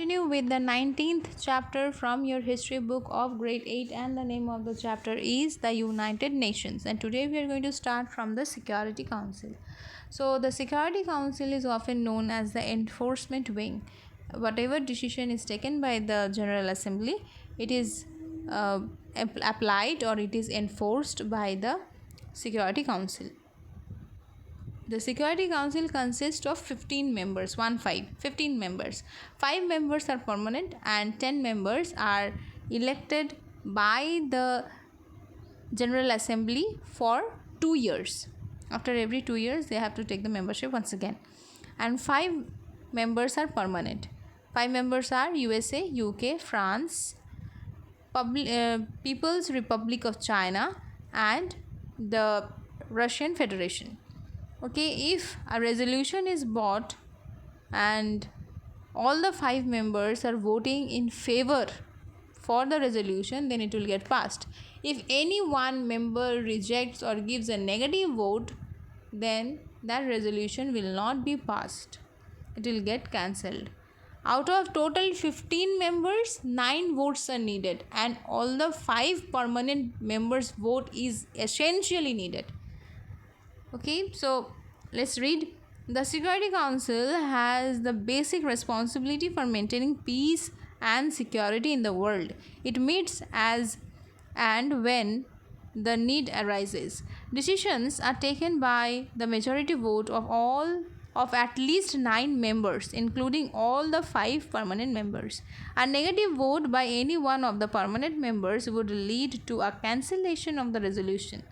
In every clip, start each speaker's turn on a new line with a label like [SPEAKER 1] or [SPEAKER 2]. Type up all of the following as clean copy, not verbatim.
[SPEAKER 1] continue with the 19th chapter from your history book of grade 8, and the name of the chapter is the United Nations. And today we are going to start from the Security Council. So the Security Council is often known as the enforcement wing. Whatever decision is taken by the General Assembly, it is applied or it is enforced by the Security Council. The Security Council consists of 15 members, 15 members. 5 members are permanent and 10 members are elected by the General Assembly for 2 years. After every 2 years, they have to take the membership once again. And 5 members are permanent. 5 members are USA, UK, France, People's Republic of China, and the Russian Federation. Okay, if a resolution is brought and all the 5 members are voting in favor for the resolution, then it will get passed. If any one member rejects or gives a negative vote, then that resolution will not be passed. It will get cancelled. Out of total 15 members, 9 votes are needed, and all the 5 permanent members' vote is essentially needed. Okay, so let's read. The Security Council has the basic responsibility for maintaining peace and security in the world. It meets as and when the need arises. Decisions are taken by the majority vote of at least 9 members, including all the 5 permanent members. A negative vote by any one of the permanent members would lead to a cancellation of the resolution.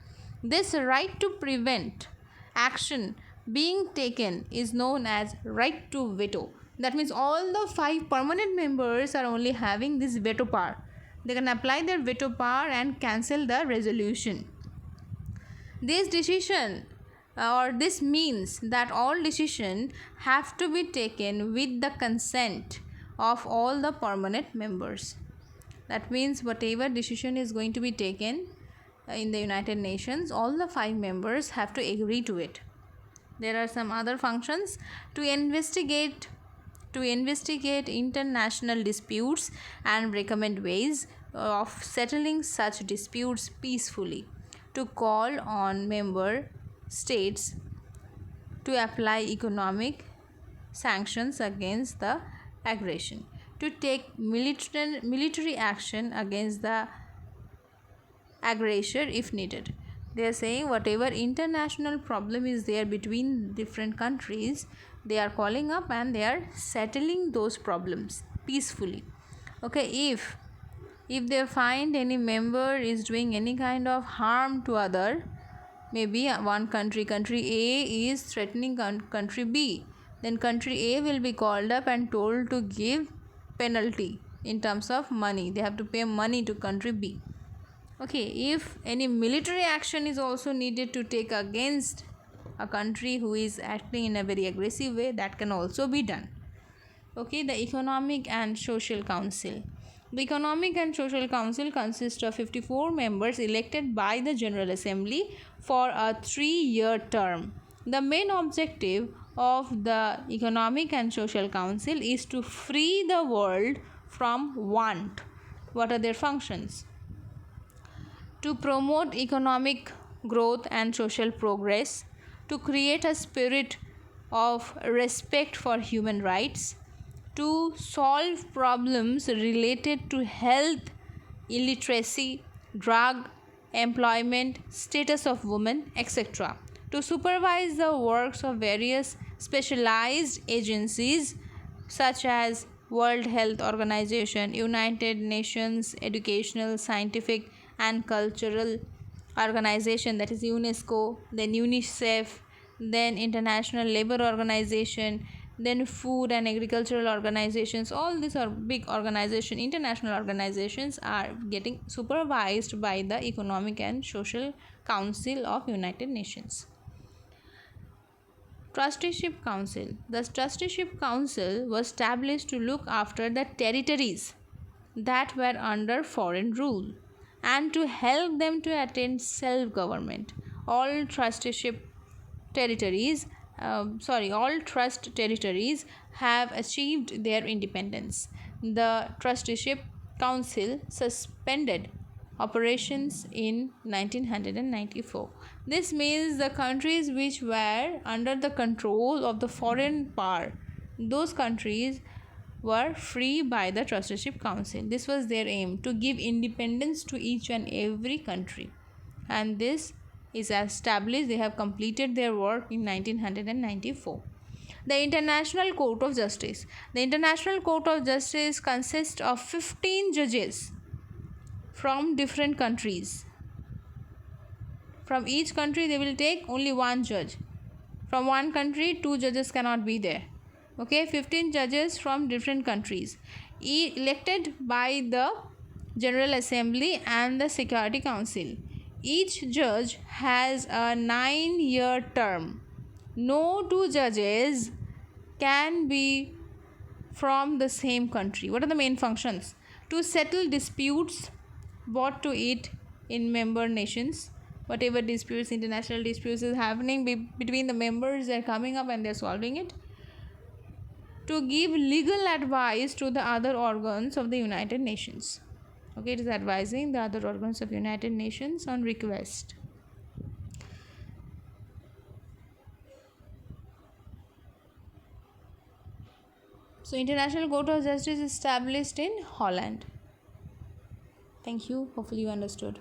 [SPEAKER 1] This right to prevent action being taken is known as right to veto. That means all the 5 permanent members are only having this veto power. They can apply their veto power and cancel the resolution. This means that all decisions have to be taken with the consent of all the permanent members. That means whatever decision is going to be taken in the United Nations, all the 5 members have to agree to it. There are some other functions to investigate international disputes and recommend ways of settling such disputes peacefully, to call on member states to apply economic sanctions against the aggression, to take military action against the aggressor if needed. They are saying whatever international problem is there between different countries, they are calling up and they are settling those problems peacefully. Okay, if they find any member is doing any kind of harm to other, maybe one country A is threatening country B, then country A will be called up and told to give penalty in terms of money. They have to pay money to country B. Okay, if any military action is also needed to take against a country who is acting in a very aggressive way, that can also be done. Okay, the Economic and Social Council. The Economic and Social Council consists of 54 members elected by the General Assembly for a 3-year term. The main objective of the Economic and Social Council is to free the world from want. What are their functions? To promote economic growth and social progress, to create a spirit of respect for human rights, to solve problems related to health, illiteracy, drug, employment, status of women, etc., to supervise the works of various specialized agencies such as World Health Organization, United Nations Educational, Scientific and Cultural Organization, that is UNESCO, then UNICEF, then International Labour Organization, then Food and Agricultural Organizations. All these are big organizations, international organizations, are getting supervised by the Economic and Social Council of United Nations. Trusteeship Council. The Trusteeship Council was established to look after the territories that were under foreign rule and to help them to attain self-government. All trust territories have achieved their independence. The Trusteeship Council suspended operations in 1994. This means the countries which were under the control of the foreign power, those countries were free by the Trusteeship Council. This was their aim, to give independence to each and every country. And this is established. They have completed their work in 1994. The International Court of Justice. The International Court of Justice consists of 15 judges from different countries. From each country, they will take only one judge. From one country, 2 judges cannot be there. Okay, 15 judges from different countries, elected by the General Assembly and the Security Council. Each judge has a 9-year term. No 2 judges can be from the same country. What are the main functions? To settle disputes brought to it in member nations. Whatever disputes, international disputes is happening between the members, they are coming up and they are solving it. To give legal advice to the other organs of the United Nations. Okay, it is advising the other organs of United Nations on request. So, International Court of Justice is established in Holland. Thank you. Hopefully you understood.